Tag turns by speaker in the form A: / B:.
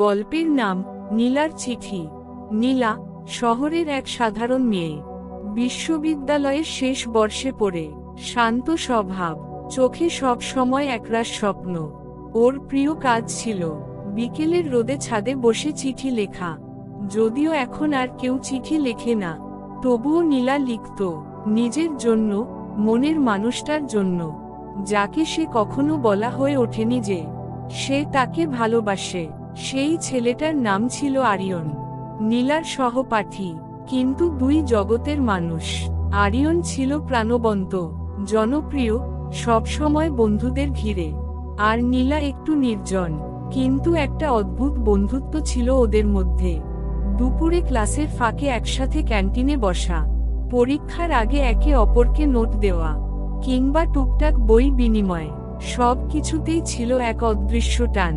A: গল্পের নাম নীলার চিঠি। নীলা শহরের এক সাধারণ মেয়ে, বিশ্ববিদ্যালয়ের শেষ বর্ষে পড়ে। শান্ত স্বভাব, চোখে সব সময় একরাশ স্বপ্ন। ওর প্রিয় কাজ ছিল বিকেলের রোদে ছাদে বসে চিঠি লেখা। যদিও এখন আর কেউ চিঠি লেখে না, তবুও নীলা লিখত নিজের জন্য, মনের মানুষটার জন্য, যাকে সে কখনো বলা হয়ে ওঠেনি যে সে তাকে ভালোবাসে। সেই ছেলেটার নাম ছিল আরিয়ন, নীলার সহপাঠী, কিন্তু দুই জগতের মানুষ। আরিয়ন ছিল প্রাণবন্ত, জনপ্রিয়, সবসময় বন্ধুদের ঘিরে। আর নীলা একটু নির্জন, কিন্তু একটা অদ্ভুত বন্ধুত্ব ছিল ওদের মধ্যে। দুপুরে ক্লাসের ফাঁকে একসাথে ক্যান্টিনে বসা, পরীক্ষার আগে একে অপরকে নোট দেওয়া, কিংবা টুকটাক বই বিনিময়, সব কিছুতেই ছিল এক অদৃশ্য টান।